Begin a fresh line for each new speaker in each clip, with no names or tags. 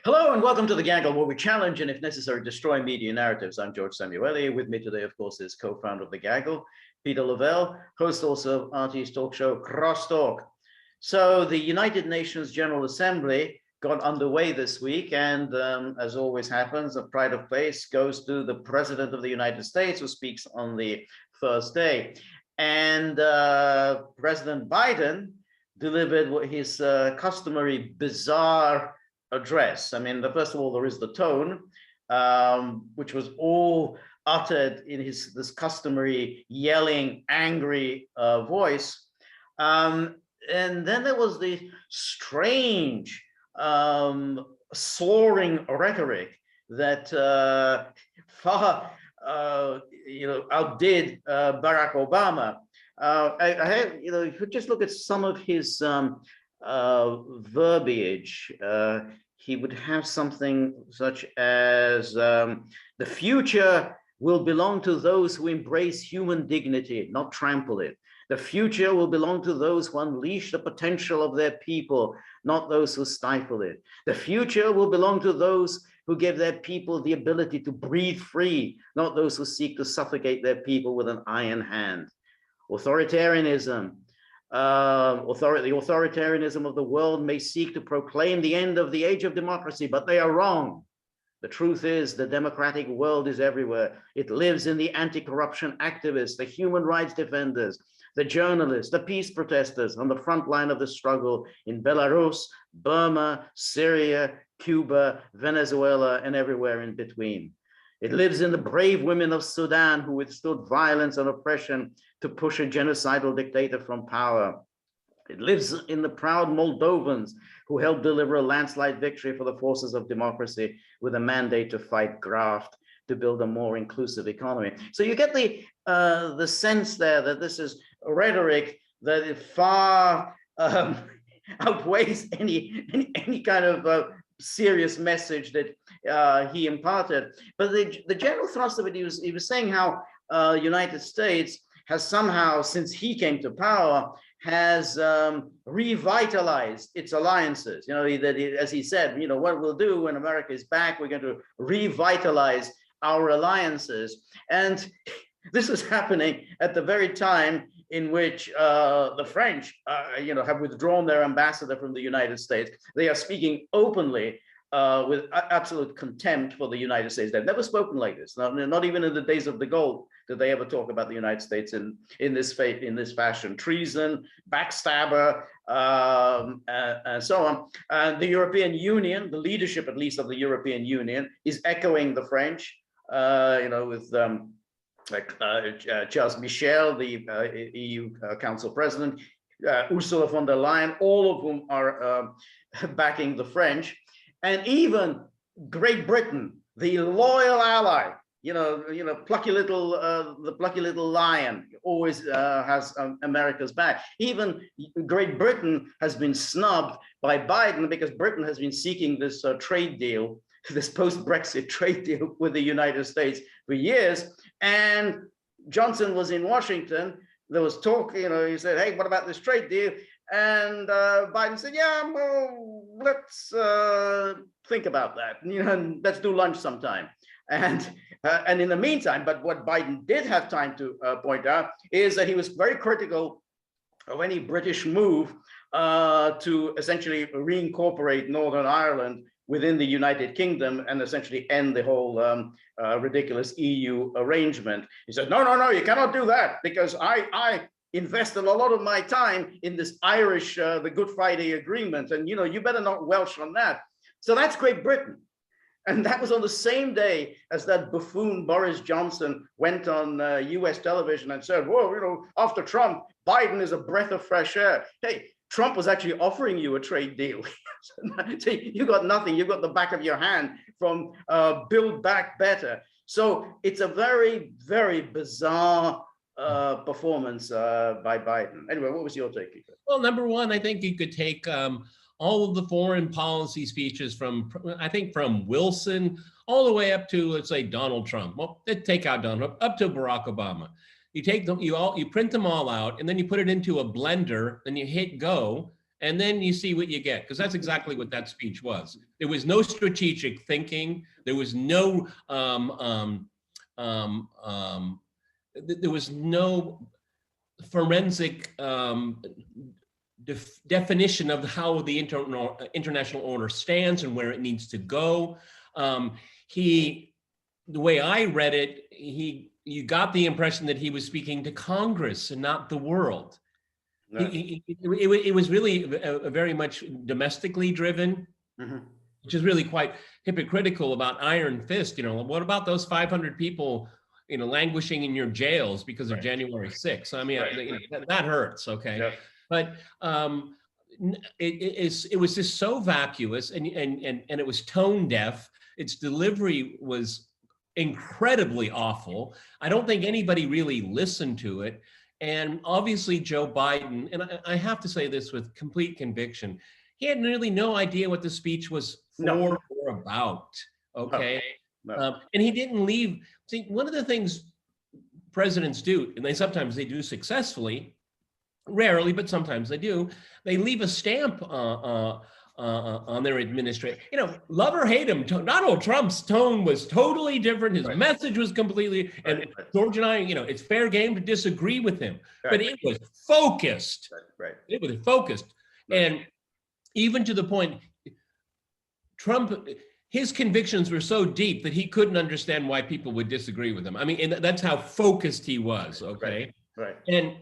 Hello and welcome to The Gaggle, where we challenge and, if necessary, destroy media narratives. I'm George Szamuely. With me today, of course, is co-founder of The Gaggle, Peter Lavelle, host also of RT's talk show, Crosstalk. So the United Nations General Assembly got underway this week, and as always happens, the pride of place goes to the President of the United States, who speaks on the first day. And President Biden delivered his customary bizarre address. I mean, first of all, there is the tone, which was all uttered in this customary yelling, angry voice. And then there was the strange soaring rhetoric that far outdid Barack Obama. If you just look at some of his verbiage, he would have something such as the future will belong to those who embrace human dignity, not trample it. The future will belong to those who unleash the potential of their people, not those who stifle it. The future will belong to those who give their people the ability to breathe free, not those who seek to suffocate their people with an iron hand. Authoritarianism. The authoritarianism of the world may seek to proclaim the end of the age of democracy, but they are wrong. The truth is, the democratic world is everywhere. It lives in the anti-corruption activists, the human rights defenders, the journalists, the peace protesters on the front line of the struggle in Belarus, Burma, Syria, Cuba, Venezuela, and everywhere in between. It lives in the brave women of Sudan who withstood violence and oppression to push a genocidal dictator from power. It lives in the proud Moldovans who helped deliver a landslide victory for the forces of democracy with a mandate to fight graft, to build a more inclusive economy. So you get the sense there that this is rhetoric that it far outweighs any kind of serious message that he imparted. But the general thrust of it, he was saying how United States has somehow, since he came to power, has revitalized its alliances. As he said, what we'll do when America is back, we're going to revitalize our alliances. And this is happening at the very time in which the French, have withdrawn their ambassador from the United States. They are speaking openly with absolute contempt for the United States. They've never spoken like this. Not even in the days of de Gaulle did they ever talk about the United States in this fashion. Treason, backstabber, and so on. And the European Union, the leadership at least of the European Union, is echoing the French. With Charles Michel, the EU Council President, Ursula von der Leyen, all of whom are backing the French, and even Great Britain, the loyal ally, the plucky little lion, always has America's back. Even Great Britain has been snubbed by Biden because Britain has been seeking this trade deal, this post-Brexit trade deal with the United States for years. And Johnson was in Washington. There was talk, he said, hey, what about this trade deal? And Biden said, yeah, well, let's think about that, and let's do lunch sometime. And in the meantime, but what Biden did have time to point out is that he was very critical of any British move to essentially reincorporate Northern Ireland within the United Kingdom and essentially end the whole ridiculous EU arrangement. He said, no, you cannot do that because I invested a lot of my time in this Irish, the Good Friday Agreement, and you better not welsh on that. So that's Great Britain. And that was on the same day as that buffoon Boris Johnson went on US television and said, whoa, after Trump, Biden is a breath of fresh air. Hey, Trump was actually offering you a trade deal. So you got nothing. You got the back of your hand from Build Back Better. So it's a very, very bizarre performance by Biden. Anyway, what was your take, Peter?
Well, number one, I think you could take all of the foreign policy speeches from Wilson all the way up to, let's say, Donald Trump. Well, take out Donald Trump, up to Barack Obama. You take them, you print them all out, and then you put it into a blender, then you hit go, and then you see what you get, because that's exactly what that speech was. There was no strategic thinking. There was no there was no forensic definition of how the international order stands and where it needs to go. The way I read it, you got the impression that he was speaking to Congress and not the world. No. It was really very much domestically driven, which is really quite hypocritical about Iron Fist. What about those 500 people, languishing in your jails because of January 6th? I mean, that hurts, okay? Yeah. But it was just so vacuous, and it was tone deaf. Its delivery was incredibly awful. I don't think anybody really listened to it. And obviously Joe Biden, and I have to say this with complete conviction, he had really no idea what the speech was for or about, okay? No. And he didn't leave. See, one of the things presidents do, and sometimes they do successfully, rarely, but sometimes they do, they leave a stamp on their administration. Love or hate him, Donald Trump's tone was totally different. His message was completely, and George and I, it's fair game to disagree with him, but it was focused. It was focused. And even to the point, Trump, his convictions were so deep that he couldn't understand why people would disagree with him. I mean, and that's how focused he was, okay? Right. And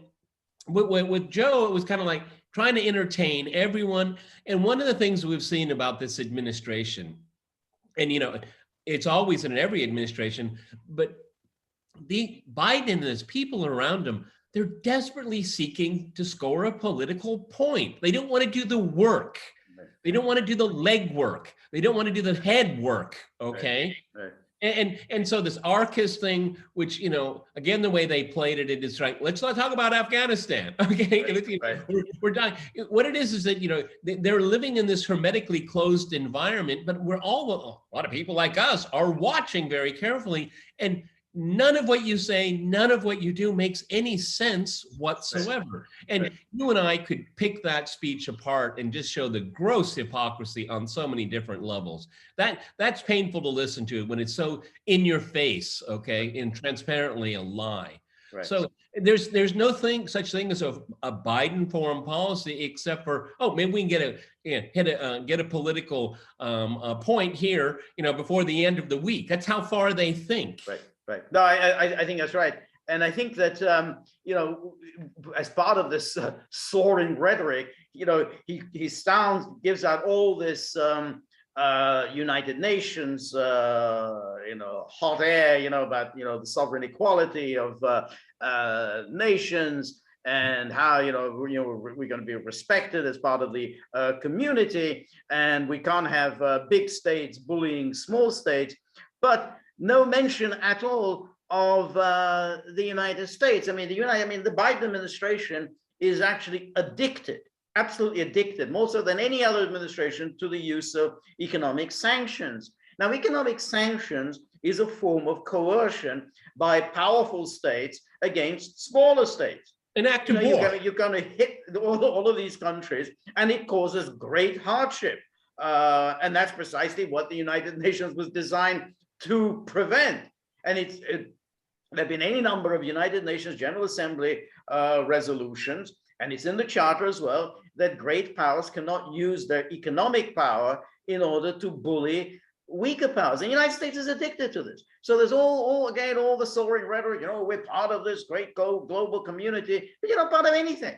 with Joe, it was kind of like trying to entertain everyone. And one of the things we've seen about this administration, and it's always in every administration, but Biden and his people around him, they're desperately seeking to score a political point. They don't want to do the work. They don't want to do the leg work. They don't want to do the head work, okay? Right. And so this Arcus thing, which, again, the way they played it, it is right. Let's not talk about Afghanistan, okay? Right. We're dying. What it is that, they're living in this hermetically closed environment, but a lot of people like us are watching very carefully, and none of what you say, none of what you do makes any sense whatsoever. And you and I could pick that speech apart and just show the gross hypocrisy on so many different levels. That's painful to listen to when it's so in your face, okay, and transparently a lie. Right. So there's no such thing as a Biden foreign policy, except for, maybe we can get a political point here, before the end of the week. That's how far they think.
Right. No, I think that's right. And I think that, as part of this soaring rhetoric, he gives out all this United Nations, hot air, about, the sovereign equality of nations, and how, we're going to be respected as part of the community, and we can't have big states bullying small states, but no mention at all of the United States. I mean, the Biden administration is actually addicted, absolutely addicted, more so than any other administration, to the use of economic sanctions. Now, economic sanctions is a form of coercion by powerful states against smaller states.
An act of war.
You're going to hit all of these countries, and it causes great hardship. And that's precisely what the United Nations was designed to prevent. And there have been any number of United Nations General Assembly resolutions, and it's in the charter as well, that great powers cannot use their economic power in order to bully weaker powers. And the United States is addicted to this. So there's all the soaring rhetoric, we're part of this great global community, but you're not part of anything.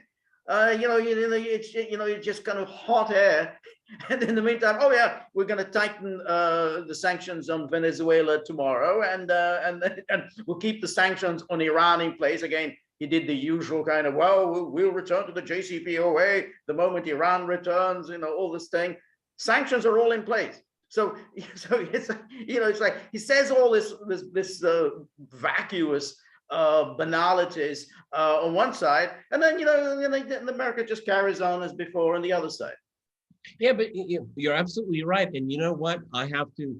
It's just kind of hot air. And in the meantime, we're going to tighten the sanctions on Venezuela tomorrow, and we'll keep the sanctions on Iran in place. Again, he did the usual kind of, we'll return to the JCPOA the moment Iran returns, all this thing. Sanctions are all in place. So it's like he says all this vacuous banalities on one side, and then America just carries on as before on the other side.
Yeah, but you're absolutely right. And you know what? I have to.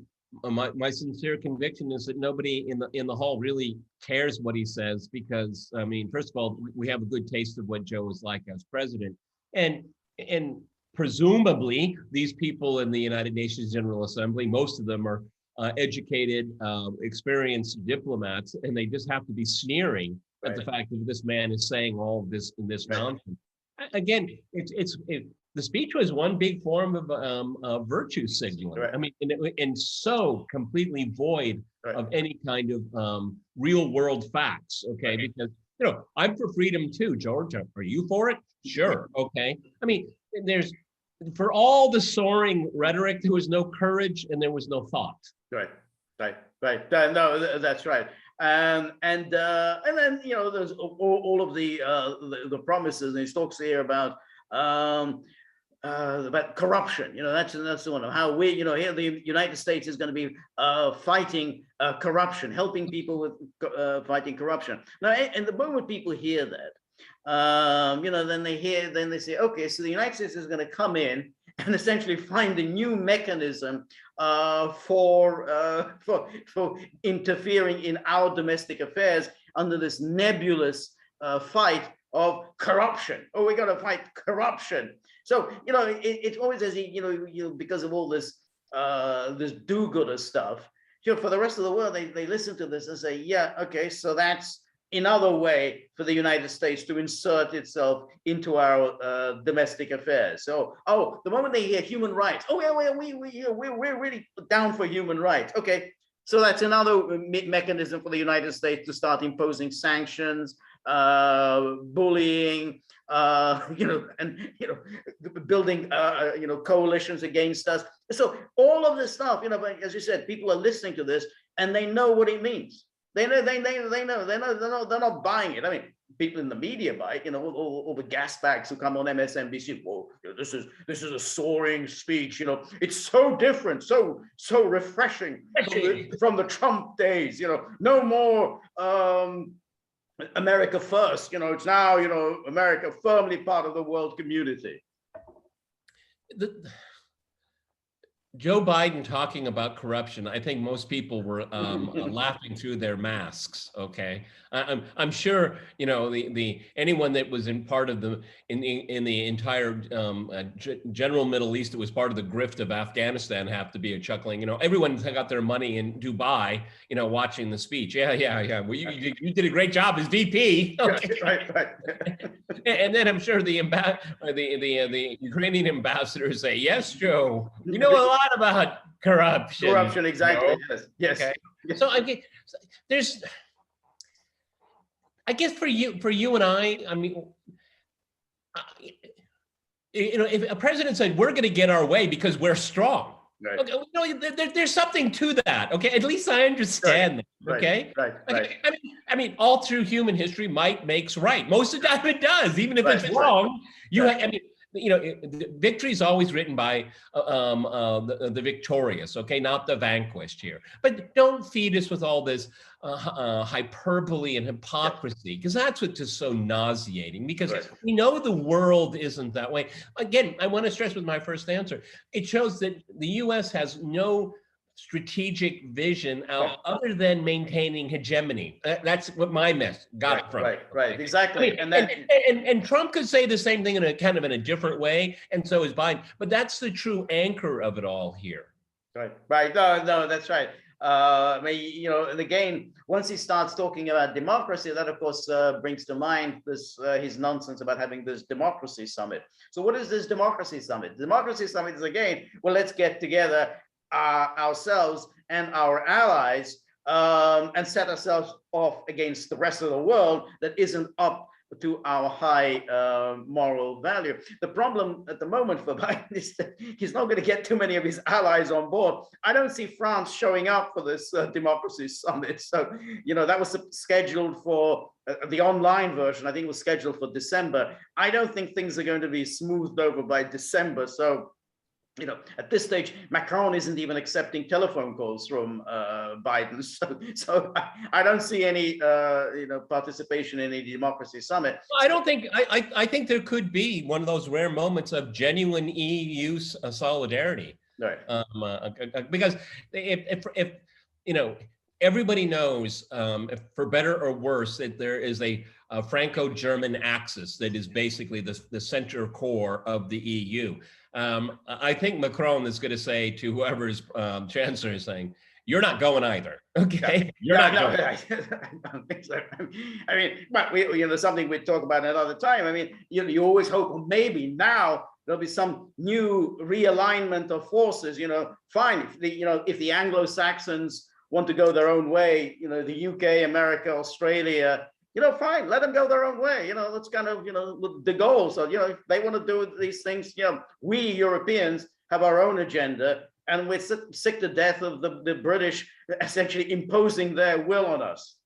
My sincere conviction is that nobody in the hall really cares what he says, because first of all, we have a good taste of what Joe was like as president, and presumably these people in the United Nations General Assembly, most of them are educated, experienced diplomats, and they just have to be sneering at the fact that this man is saying all of this nonsense. Again, the speech was one big form of virtue signaling. I mean, and so completely void of any kind of real world facts. Okay, because I'm for freedom too, George. Are you for it? Sure. Okay. I mean, for all the soaring rhetoric, there was no courage and there was no thought.
Right. No, that's right. And then there's all of the promises, and he talks here about corruption. That's the one of how we, here the United States is going to be fighting corruption, helping people with fighting corruption. Now, and the moment people hear that, then they say, okay, so the United States is going to come in and essentially find a new mechanism for interfering in our domestic affairs under this nebulous fight of corruption. Oh, we got to fight corruption. So it's always as because of all this this do-gooder stuff. For the rest of the world, they listen to this and say, yeah, okay, so that's another way for the United States to insert itself into our domestic affairs. So, the moment they hear human rights, we're really down for human rights. Okay, so that's another mechanism for the United States to start imposing sanctions, bullying, building, coalitions against us. So all of this stuff, as you said, people are listening to this and they know what it means. They know, they're not buying it. I mean, people in the media buy it, all the gas bags who come on MSNBC. Whoa, this is a soaring speech. It's so different, so refreshing from the Trump days. No more America first. It's now America firmly part of the world community.
Joe Biden talking about corruption, I think most people were laughing through their masks. Okay, I'm sure the anyone that was in part of the entire general Middle East that was part of the grift of Afghanistan have to be chuckling. Everyone got their money in Dubai. Watching the speech. Yeah. Well, you did a great job as VP. Okay.
Right.
And then I'm sure the Ukrainian ambassadors say, yes, Joe, we know a lot about corruption.
Corruption, exactly. Yes. Okay.
So I guess for you and I mean, if a president said we're going to get our way because we're strong, right. Okay, there's something to that. Okay, at least I understand that. Okay,
right.
I mean, all through human history, might makes right. Most of the time, it does. Even if it's wrong, victory is always written by the victorious, okay, not the vanquished here. But don't feed us with all this hyperbole and hypocrisy, because that's what's just so nauseating, because we know the world isn't that way. Again, I want to stress with my first answer, it shows that the U.S. has no strategic vision other than maintaining hegemony. That's what my mess got it from.
Right, exactly.
I mean, and Trump could say the same thing in a kind of in a different way, and so is Biden. But that's the true anchor of it all here.
Right. No, that's right. And again, once he starts talking about democracy, that of course brings to mind this his nonsense about having this democracy summit. So what is this democracy summit? Democracy summit is again, well, let's get together ourselves and our allies and set ourselves off against the rest of the world that isn't up to our high moral value. The problem at the moment for Biden is that he's not going to get too many of his allies on board. I don't see France showing up for this democracy summit. So, that was scheduled for the online version. I think it was scheduled for December. I don't think things are going to be smoothed over by December. So, at this stage, Macron isn't even accepting telephone calls from Biden. So I don't see any, participation in a democracy summit.
I don't think, I think there could be one of those rare moments of genuine EU solidarity.
Right.
Because if everybody knows, for better or worse, that there is a Franco-German axis that is basically the center core of the EU. I think Macron is going to say to whoever's chancellor is saying, "You're not going either." Okay, you're not going.
I don't think so. I mean, but something we talk about another time. I mean, you always hope, well, maybe now there'll be some new realignment of forces. Fine if the Anglo-Saxons want to go their own way, the UK, America, Australia, fine, let them go their own way. Let's kind of, with De Gaulle. So, if they want to do these things, we Europeans have our own agenda, and we're sick to death of the British essentially imposing their will on us.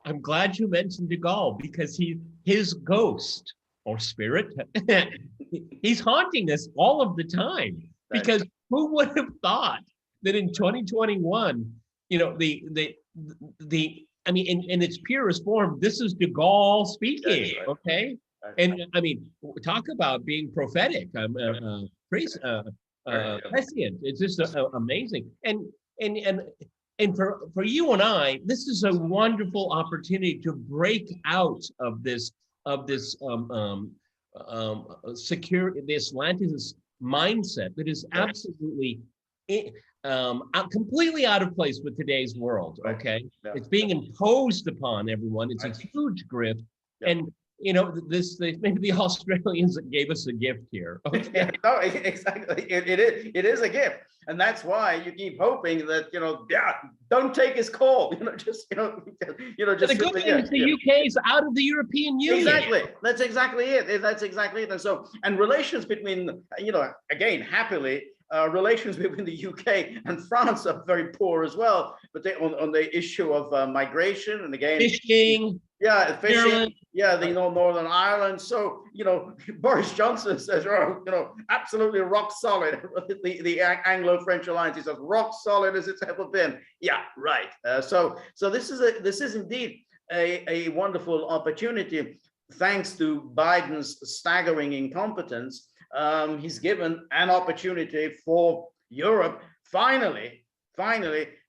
I'm glad you mentioned De Gaulle, because his ghost or spirit, he's haunting us all of the time. Because who would have thought that in 2021, I mean, in its purest form, this is De Gaulle speaking, okay? And I mean, talk about being prophetic, prescient. It's just amazing. And for you and I, this is a wonderful opportunity to break out of this this Atlantis mindset that is absolutely completely out of place with today's world. Okay, it's being imposed upon everyone. It's a huge grift, and maybe the Australians gave us a gift here. Okay?
No, exactly. It is a gift, and that's why you keep hoping that don't take his call. Just
the good thing is the UK is out of the European Union.
Exactly. That's exactly it. That's exactly it. And so, and relations between again, happily. Relations between the UK and France are very poor as well, but on the issue of migration and again fishing, Ireland. Northern Ireland. So Boris Johnson says, absolutely rock solid. The Anglo-French alliance, he says, rock solid as it's ever been. Yeah, right. So this is indeed a wonderful opportunity, thanks to Biden's staggering incompetence. He's given an opportunity for Europe finally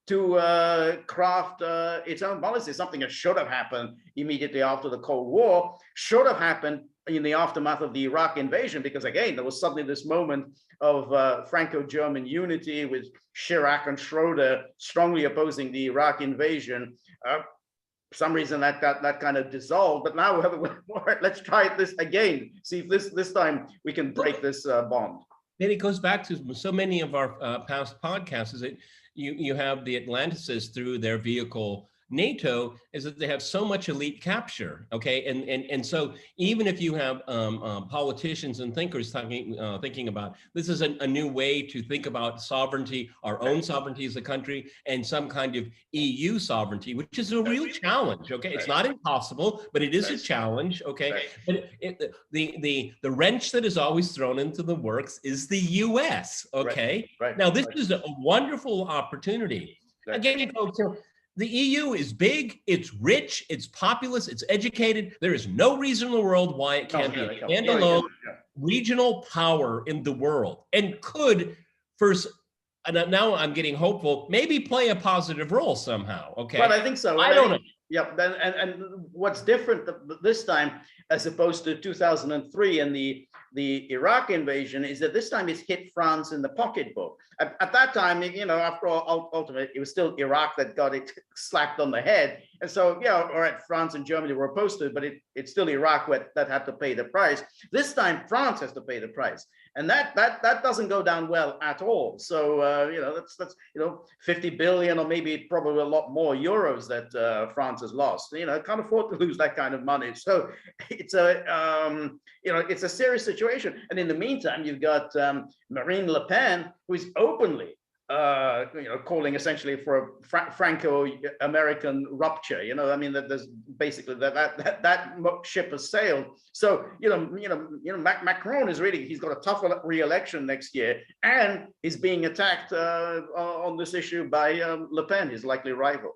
to craft its own policy, something that should have happened immediately after the Cold War, should have happened in the aftermath of the Iraq invasion, because again, there was suddenly this moment of Franco-German unity with Chirac and Schroeder strongly opposing the Iraq invasion. For some reason that kind of dissolved, but now let's try this again. See if this time we can break this bond.
Then it goes back to so many of our past podcasts, is that you have the Atlantists through their vehicle NATO, is that they have so much elite capture, okay? And so even if you have politicians and thinkers thinking about this is a new way to think about sovereignty, our own sovereignty as a country, and some kind of EU sovereignty, which is a real challenge, okay? It's not impossible, but it is a challenge, okay? But the wrench that is always thrown into the works is the US, okay? Now, this is a wonderful opportunity. Again, folks, the EU is big, it's rich, it's populous, it's educated. There is no reason in the world why it can't be a standalone regional power in the world, and could first, and now I'm getting hopeful, maybe play a positive role somehow, okay?
Well, I think so.
I don't know.
Yep, and what's different this time, as opposed to 2003 and the Iraq invasion, is that this time it's hit France in the pocketbook. At that time, after all, ultimately, it was still Iraq that got it slapped on the head. And so, all right, France and Germany were opposed to it, but it's still Iraq that had to pay the price. This time, France has to pay the price. And that doesn't go down well at all. So, that's 50 billion or maybe probably a lot more euros that France has lost. Can't afford to lose that kind of money. So it's a serious situation. And in the meantime, you've got Marine Le Pen, who is openly calling essentially for a Franco-American rupture. That there's basically that ship has sailed. So Macron is he's got a tough re-election next year, and he's being attacked on this issue by Le Pen, his likely rival.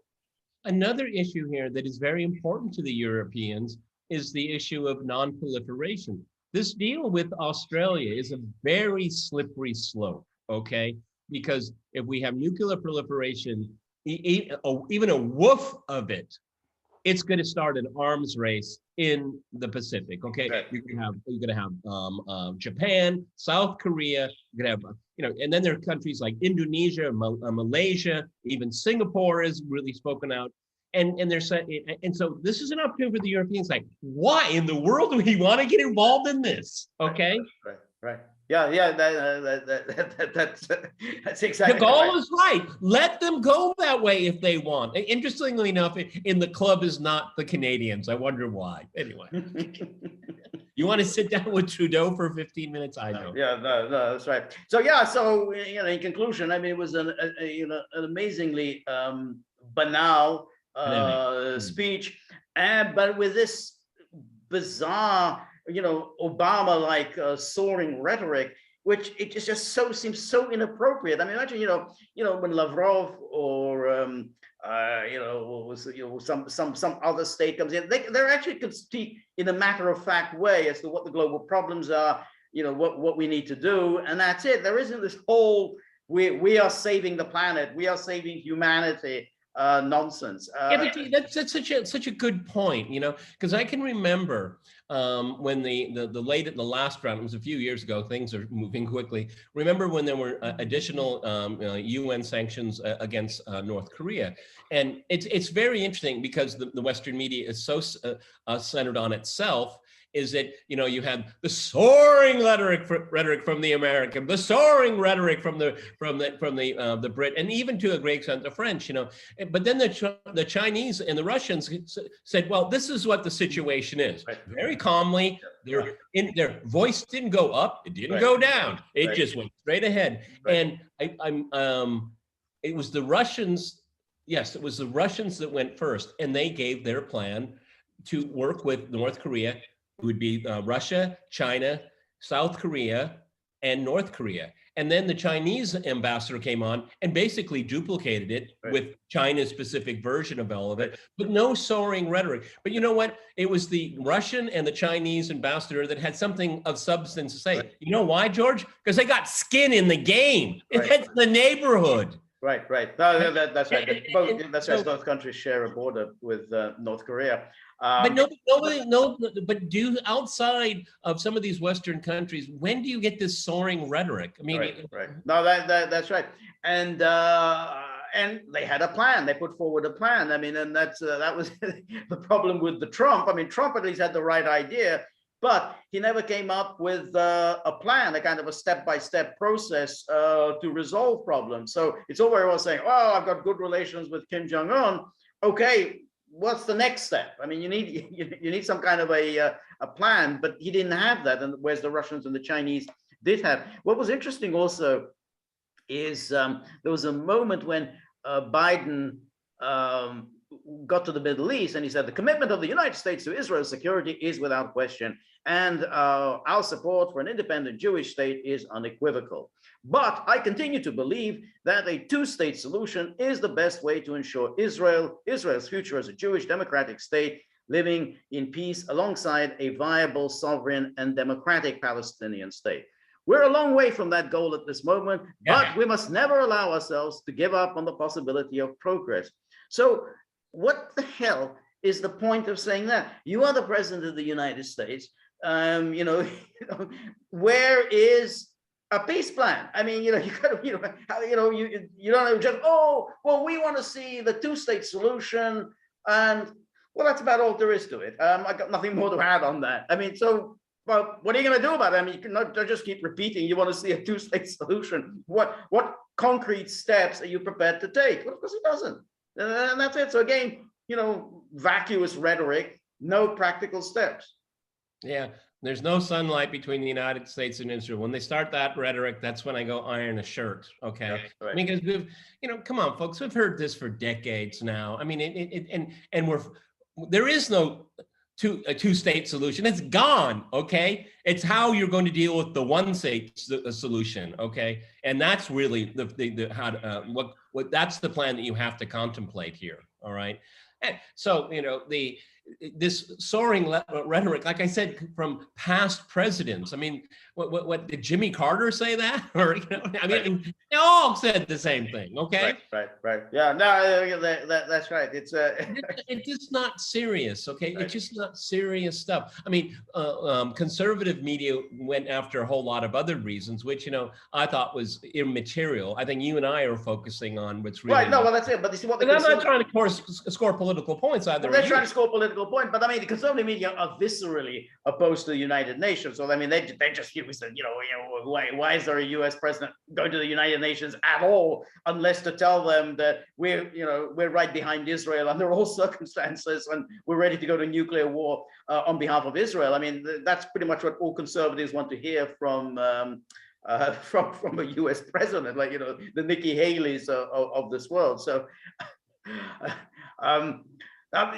Another issue here that is very important to the Europeans is the issue of non-proliferation. This deal with Australia is a very slippery slope, okay? Because if we have nuclear proliferation, even a woof of it it's going to start an arms race in the Pacific. Okay,
Right.
you're going to have Japan, South Korea. You're going to have and then there are countries like Indonesia, Malaysia, even Singapore is really spoken out. And they're saying, and so this is an opportunity for the Europeans. Like, why in the world do we want to get involved in this? Okay,
right. Yeah. That's exactly
De Gaulle
right.
is right. Let them go that way if they want. Interestingly enough, in the club is not the Canadians. I wonder why. Anyway, you want to sit down with Trudeau for 15 minutes? I know.
Yeah, no, that's right. So yeah, so in conclusion, I mean, it was an amazingly banal speech, but with this bizarre, Obama-like soaring rhetoric, which it just so seems so inappropriate. I mean, imagine, when Lavrov or some other state comes in, they're actually could speak in a matter-of-fact way as to what the global problems are, what we need to do, and that's it. There isn't this whole we are saving the planet, we are saving humanity nonsense.
Yeah, but that's such a good point, because I can remember when the last round, it was a few years ago, things are moving quickly. Remember when there were additional UN sanctions against North Korea, and it's very interesting because the Western media is so centered on itself. Is that you had the soaring rhetoric from the American, the soaring rhetoric from the Brit, and even to a great extent the French, But then the Chinese and the Russians said, "Well, this is what the situation is." Right. Very calmly, their voice didn't go up, it didn't go down, it just went straight ahead. Right. And it was the Russians. Yes, it was the Russians that went first, and they gave their plan to work with North Korea. It would be Russia, China, South Korea, and North Korea. And then the Chinese ambassador came on and basically duplicated it with China's specific version of all of it, but no soaring rhetoric. But you know what? It was the Russian and the Chinese ambassador that had something of substance to say. You know why, George? Because they got skin in the game. It's the neighborhood.
Right. No, that's right. That's right. Both countries share a border with North Korea.
But but outside of some of these Western countries, when do you get this soaring rhetoric? I mean,
right. No, that's right. And they had a plan. They put forward a plan. I mean, and that was the problem with the Trump. I mean, Trump at least had the right idea, but he never came up with a plan, a kind of a step-by-step process to resolve problems. So it's all very well saying, "Oh, I've got good relations with Kim Jong-un." Okay, what's the next step? I mean, you need some kind of a plan, but he didn't have that, and whereas the Russians and the Chinese did have. What was interesting also is there was a moment when Biden got to the Middle East, and he said the commitment of the United States to Israel's security is without question, and our support for an independent Jewish state is unequivocal. But I continue to believe that a two-state solution is the best way to ensure Israel's future as a Jewish democratic state living in peace alongside a viable, sovereign, and democratic Palestinian state. We're a long way from that goal at this moment, but we must never allow ourselves to give up on the possibility of progress. So what the hell is the point of saying that? You are the president of the United States. Where is a peace plan? I mean, you don't just, oh, well, we want to see the two-state solution, and well, that's about all there is to it. I got nothing more to add on that. I mean, so, well, what are you going to do about it? I mean, you cannot just keep repeating you want to see a two-state solution. What concrete steps are you prepared to take? Well, of course, he doesn't. And that's it. So again, vacuous rhetoric, no practical steps.
Yeah, there's no sunlight between the United States and Israel. When they start that rhetoric, that's when I go iron a shirt. Okay, yeah, right. Because we've, come on, folks, we've heard this for decades now. I mean, there is no two-state solution. It's gone. Okay, it's how you're going to deal with the one-state solution. Okay, and that's really that's the plan that you have to contemplate here. All right. And so, this soaring rhetoric, like I said, from past presidents. I mean, what did Jimmy Carter say that? Or, I mean, they all said the same thing. Okay.
Right. Yeah, no, that's right.
It's just not serious. Okay.
Right.
It's just not serious stuff. I mean, conservative media went after a whole lot of other reasons, which, I thought was immaterial. I think you and I are focusing on what's really
right. No, well, that's it. But you see what
and I'm not trying to score political points either.
Well, they're trying to score political point, but I mean, the conservative media are viscerally opposed to the United Nations. So I mean, they just said, why is there a U.S. president going to the United Nations at all, unless to tell them that we're right behind Israel under all circumstances, and we're ready to go to nuclear war on behalf of Israel. I mean, that's pretty much what all conservatives want to hear from a U.S. president, like the Nikki Haley's of this world. So.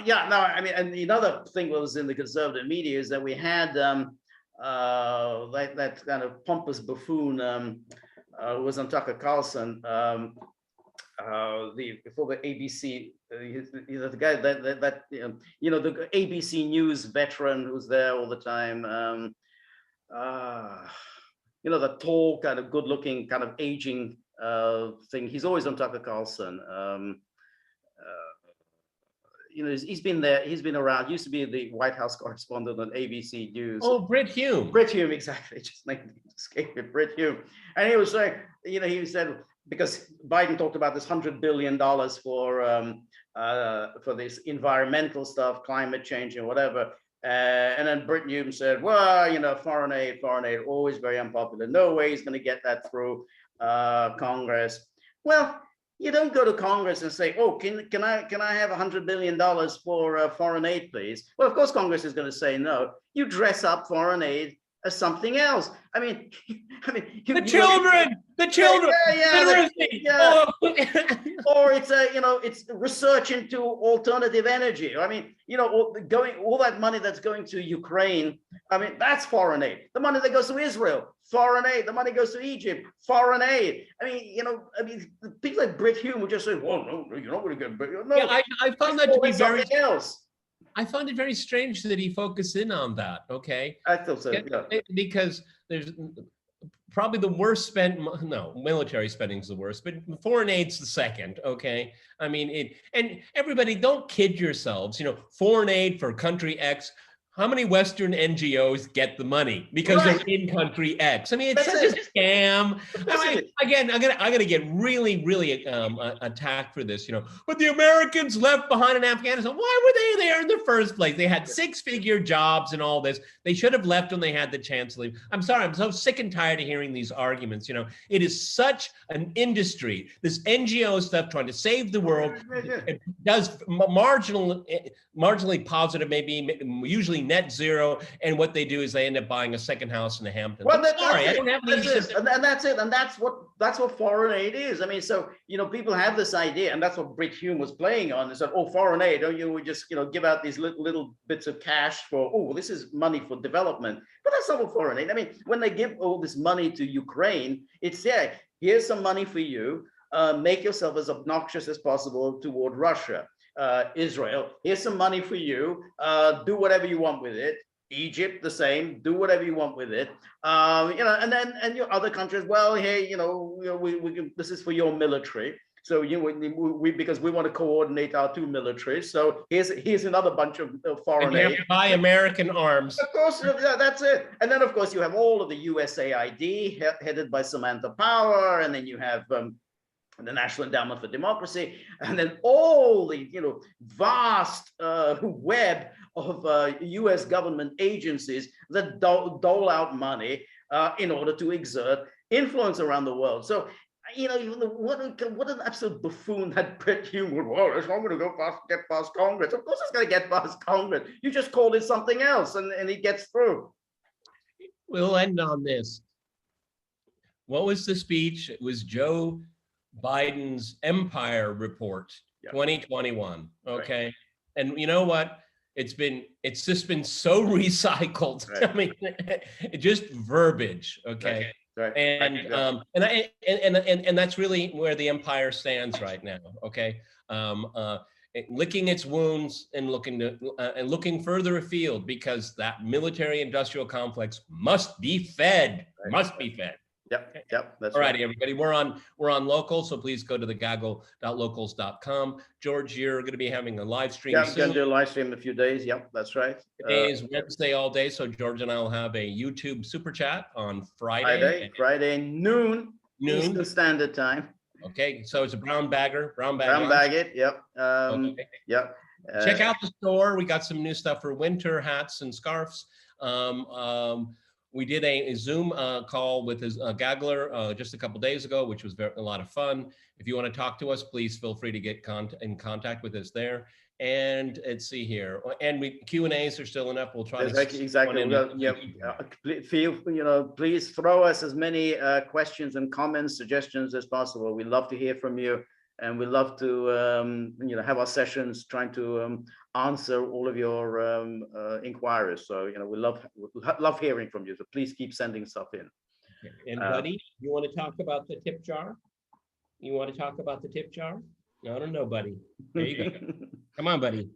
Yeah, no, I mean, and another thing was in the conservative media is that we had that kind of pompous buffoon was on Tucker Carlson, before the ABC, the guy that the ABC News veteran who's there all the time, the tall, kind of good-looking, kind of aging thing. He's always on Tucker Carlson. He's been there. He's been around. Used to be the White House correspondent on ABC News.
Oh, Brit Hume.
Brit Hume, exactly. Just named escape it, Brit Hume. And he was saying, he said, because Biden talked about this $100 billion for this environmental stuff, climate change and whatever. And then Brit Hume said, well, foreign aid, always very unpopular. No way he's going to get that through Congress. Well, you don't go to Congress and say, oh, can I have $100 billion for foreign aid, please? Well, of course, Congress is going to say no. You dress up foreign aid as something else. I mean,
the children.
Yeah. Or it's it's research into alternative energy. I mean, all that money that's going to Ukraine. I mean, that's foreign aid. The money that goes to Israel, foreign aid. The money goes to Egypt, foreign aid. I mean, people like Brit Hume would just say, well, no, you're not going to get. No,
yeah, I found that to be very
else.
I found it very strange that he focused in on that. Okay,
I thought so. Yeah.
Because there's probably the worst military spending is the worst, but foreign aid's the second. Okay, I mean and everybody, don't kid yourselves. Foreign aid for country X. How many Western NGOs get the money because they're in country X? I mean, it's such a scam. Again, I'm gonna get really, really attacked for this. But the Americans left behind in Afghanistan. Why were they there in the first place? They had six-figure jobs and all this. They should have left when they had the chance to leave. I'm sorry. I'm so sick and tired of hearing these arguments. It is such an industry. This NGO stuff trying to save the world. It does marginally positive, maybe usually net zero, and what they do is they end up buying a second house in the Hamptons.
Well, I don't have any. And that's it. And that's what foreign aid is. I mean, so people have this idea, and that's what Brit Hume was playing on. Is that foreign aid? We just give out these little bits of cash for this is money for development, but that's not what foreign aid. I mean, when they give all this money to Ukraine, it's here's some money for you. Make yourself as obnoxious as possible toward Russia. Israel, here's some money for you. Do whatever you want with it. Egypt, the same. Do whatever you want with it. And your other countries. Well, hey, we can, this is for your military. So because we want to coordinate our two militaries. So here's another bunch of foreign aid.
Buy American arms.
Of course, that's it. And then of course you have all of the USAID headed by Samantha Power, and then you have the National Endowment for Democracy, and then all the vast web of U.S. government agencies that dole out money in order to exert influence around the world. So what an absolute buffoon that Brit Hume would. Well, it's not going to get past Congress. Of course, it's going to get past Congress. You just called it something else, and it gets through.
We'll end on this. What was the speech? It was Joe Biden's Empire Report 2021. Okay. Right. And you know what? It's just been so recycled. Right. I mean, just verbiage. Okay. Right. And that's really where the empire stands right now. Okay. licking its wounds and looking further afield, because that military-industrial complex must be fed.
Right.
Must be fed.
Yep,
Okay.
yep, that's
All
right.
righty, everybody. We're on local, so please go to thegaggle.locals.com. George, you're going to be having a live stream
Yeah, I'm
soon.
going to do a live stream in a few days. Yep, that's right.
Today is Wednesday all day, so George and I will have a YouTube super chat on Friday.
Friday noon Eastern Standard Time.
Okay, so it's a brown bag
it. Yep.
Okay.
Yep.
Check out the store. We got some new stuff for winter, hats and scarves. We did a Zoom call with Gaggler just a couple days ago, which was a lot of fun. If you want to talk to us, please feel free to get in contact with us there. And let's see here. And Q&As are still enough. We'll try to
exactly. Please throw us as many questions and comments, suggestions as possible. We love to hear from you, and we love to have our sessions trying to answer all of your inquiries. So we love hearing from you. So please keep sending stuff in.
Okay. And Buddy, you want to talk about the tip jar? You want to talk about the tip jar? No, I don't know, Buddy. There you go. Come on, Buddy.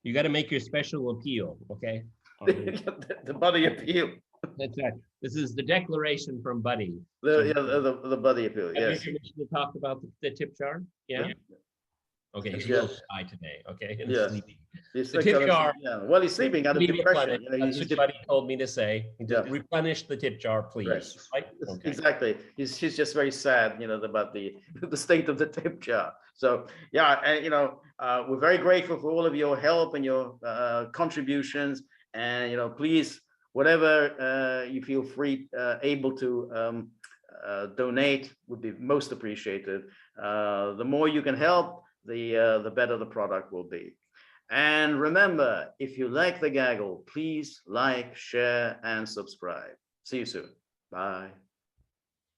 You got to make your special appeal, okay?
The Buddy appeal.
That's right. This is the declaration from Buddy.
The Buddy appeal. Yes.
Have you permission to talk about the tip jar? Yeah. Okay, he's a little shy today. Okay, and
yes.
sleeping.
He's
the tip jar.
Yeah. Well, he's sleeping out of depression.
That's what Buddy told me to say. Replenish the tip jar, please. Right. Okay.
Exactly. He's just very sad, about the state of the tip jar. So yeah, and we're very grateful for all of your help and your contributions, and please, whatever you feel free, able to donate would be most appreciated. The more you can help, the better the product will be. And remember, if you like The Gaggle, please like, share, and subscribe. See you soon. Bye.